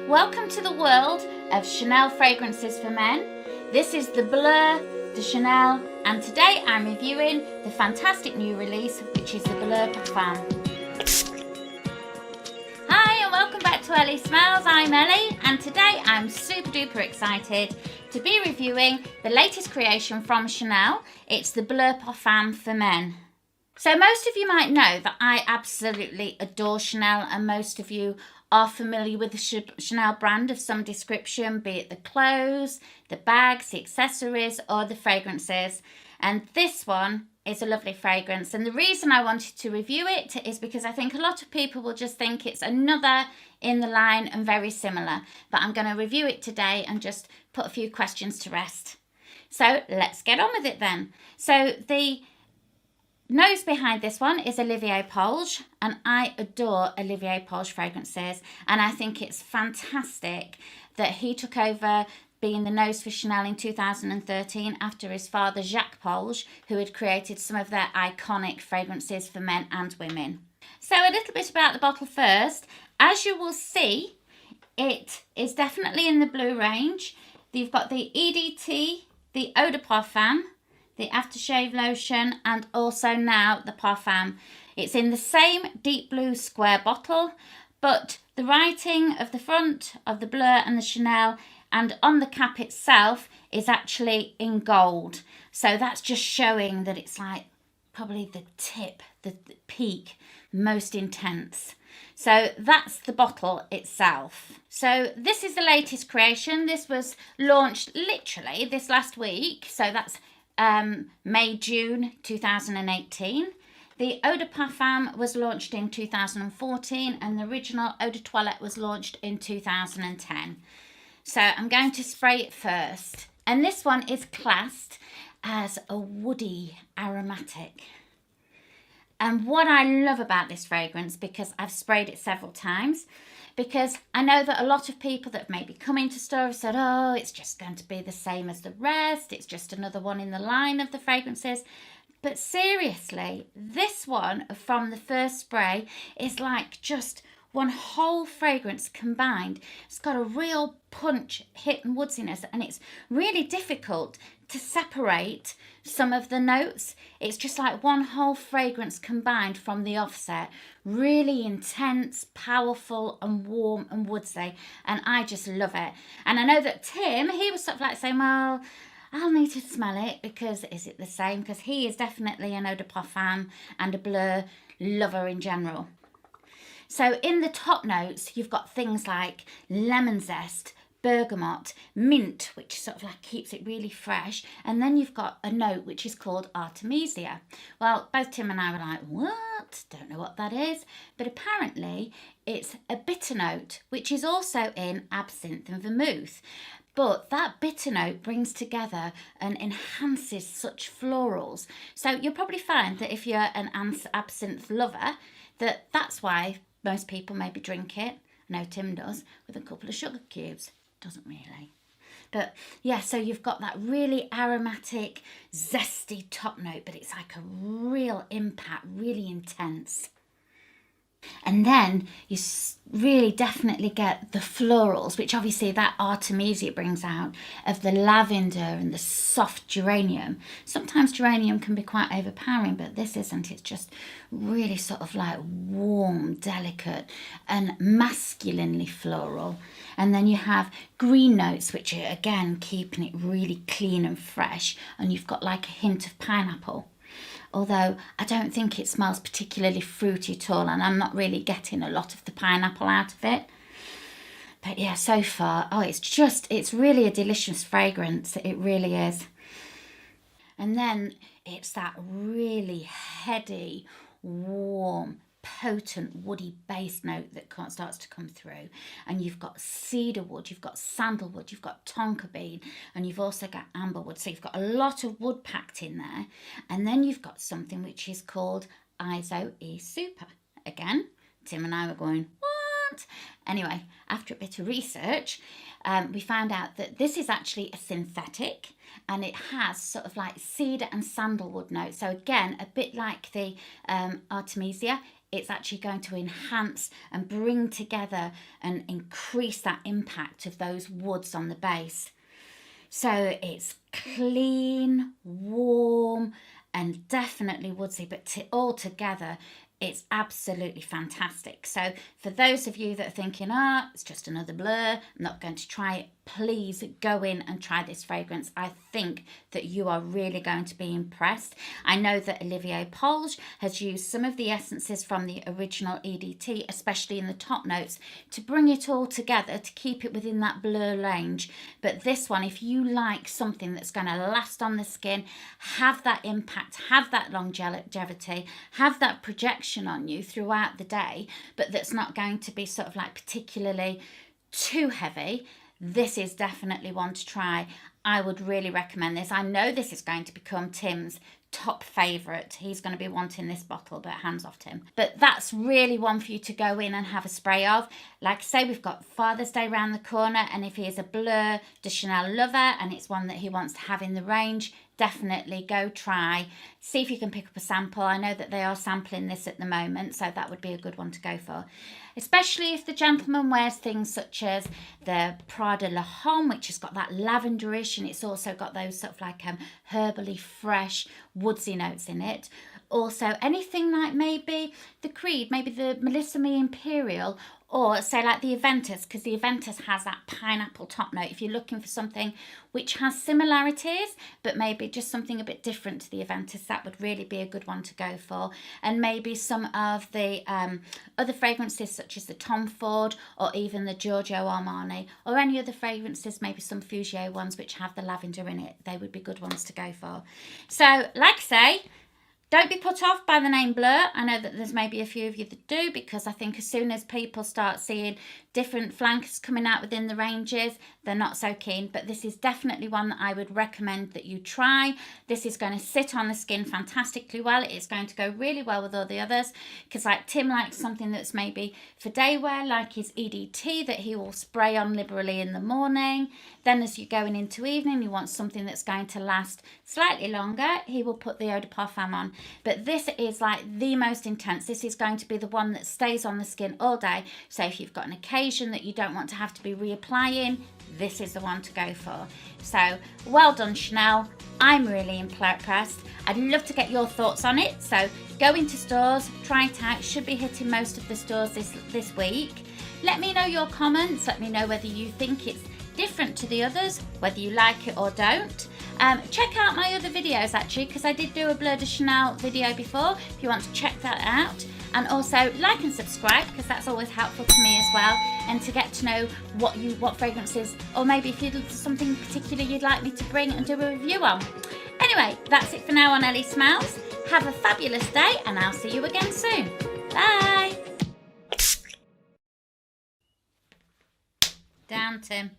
Welcome to the world of Chanel fragrances for men. This is the Bleu de Chanel, and today I'm reviewing the fantastic new release, which is the Bleu Parfum. Hi and welcome back to Ellie Smells. I'm Ellie, and today I'm super duper excited to be reviewing the latest creation from Chanel. It's the Bleu Parfum for men. So most of you might know that I absolutely adore Chanel, and most of you are familiar with the Chanel brand of some description, be it the clothes, the bags, the accessories, or the fragrances. And this one is a lovely fragrance. And the reason I wanted to review it is because I think a lot of people will just think it's another in the line and very similar. But I'm going to review it today and just put a few questions to rest. So let's get on with it then. So the nose behind this one is Olivier Polge, and I adore Olivier Polge fragrances, and I think it's fantastic that he took over being the nose for Chanel in 2013 after his father Jacques Polge, who had created some of their iconic fragrances for men and women. So a little bit about the bottle first. As you will see, it is definitely in the blue range. You've got the EDT, the Eau de Parfum, the aftershave lotion, and also now the parfum. It's in the same deep blue square bottle, but the writing of the front of the Bleu and the Chanel and on the cap itself is actually in gold. So that's just showing that it's like probably the tip, the peak, most intense. So that's the bottle itself. So this is the latest creation. This was launched literally this last week. So that's May, June 2018. The Eau de Parfum was launched in 2014, and the original Eau de Toilette was launched in 2010. So I'm going to spray it first. And this one is classed as a woody aromatic. And what I love about this fragrance, because I've sprayed it several times, because I know that a lot of people that maybe come into store have said, oh, it's just going to be the same as the rest. It's just another one in the line of the fragrances. But seriously, this one from the first spray is like just one whole fragrance combined. It's got a real punch, hit and woodiness, and it's really difficult to separate some of the notes. It's just like one whole fragrance combined from the offset. Really intense, powerful and warm and woodsy, and I just love it. And I know that Tim, he was sort of like saying, well, I'll need to smell it because is it the same? Because he is definitely an Eau de Parfum and a Bleu lover in general. So in the top notes, you've got things like lemon zest, bergamot, mint, which sort of like keeps it really fresh. And then you've got a note which is called artemisia. Well, both Tim and I were like, what? Don't know what that is. But apparently it's a bitter note, which is also in absinthe and vermouth. But that bitter note brings together and enhances such florals. So you'll probably find that if you're an absinthe lover, that's why most people maybe drink it. I know Tim does, with a couple of sugar cubes. Doesn't really. But yeah, so you've got that really aromatic, zesty top note, but it's like a real impact, really intense. And then you really definitely get the florals, which obviously that artemisia brings out, of the lavender and the soft geranium. Sometimes geranium can be quite overpowering, but this isn't. It's just really sort of like warm, delicate and masculinely floral. And then you have green notes, which are again keeping it really clean and fresh. And you've got like a hint of pineapple. Although I don't think it smells particularly fruity at all, and I'm not really getting a lot of the pineapple out of it. But yeah, so far, it's really a delicious fragrance. It really is. And then it's that really heady, warm, potent woody base note that starts to come through, and you've got cedar wood, you've got sandalwood, you've got tonka bean, and you've also got amberwood. So you've got a lot of wood packed in there. And then you've got something which is called Iso E Super. Again, Tim and I were going, what? Anyway, after a bit of research, we found out that this is actually a synthetic, and it has sort of like cedar and sandalwood notes. So again, a bit like the Artemisia, it's actually going to enhance and bring together and increase that impact of those woods on the base. So it's clean, warm, and definitely woodsy, but all together, it's absolutely fantastic. So for those of you that are thinking, it's just another Bleu, I'm not going to try it, please go in and try this fragrance. I think that you are really going to be impressed. I know that Olivier Polge has used some of the essences from the original EDT, especially in the top notes, to bring it all together to keep it within that Bleu range. But this one, if you like something that's going to last on the skin, have that impact, have that longevity, have that projection on you throughout the day, but that's not going to be sort of like particularly too heavy, this is definitely one to try. I would really recommend this. I know this is going to become Tim's top favourite. He's going to be wanting this bottle, but hands off Tim. But that's really one for you to go in and have a spray of. Like I say, we've got Father's Day around the corner, and if he is a Bleu de Chanel lover and it's one that he wants to have in the range, definitely go try. See if you can pick up a sample. I know that they are sampling this at the moment, so that would be a good one to go for. Especially if the gentleman wears things such as the Prada Le Homme, which has got that lavenderish, and it's also got those sort of like herbally fresh, woodsy notes in it. Also, anything like maybe the Creed, maybe the Melissa Me Imperial, or say like the Aventus, because the Aventus has that pineapple top note. If you're looking for something which has similarities, but maybe just something a bit different to the Aventus, that would really be a good one to go for. And maybe some of the other fragrances such as the Tom Ford or even the Giorgio Armani, or any other fragrances, maybe some Fugio ones which have the lavender in it. They would be good ones to go for. So, like I say, don't be put off by the name Bleu. I know that there's maybe a few of you that do, because I think as soon as people start seeing different flankers coming out within the ranges, they're not so keen. But this is definitely one that I would recommend that you try. This is going to sit on the skin fantastically well. It's going to go really well with all the others, because like Tim likes something that's maybe for day wear, like his EDT that he will spray on liberally in the morning. Then as you're going into evening, you want something that's going to last slightly longer, he will put the Eau de Parfum on. But this is like the most intense. This is going to be the one that stays on the skin all day. So if you've got an occasion that you don't want to have to be reapplying, this is the one to go for. So well done, Chanel. I'm really impressed. I'd love to get your thoughts on it. So go into stores, try it out. Should be hitting most of the stores this week. Let me know your comments. Let me know whether you think it's different to the others, whether you like it or don't. Check out my other videos actually, because I did do a Bleu de Chanel video before, if you want to check that out. And also like and subscribe, because that's always helpful to me as well, and to get to know what fragrances, or maybe if there's something particular you'd like me to bring and do a review on. Anyway, that's it for now on Ellie Smells. Have a fabulous day, and I'll see you again soon. Bye. Down, Tim.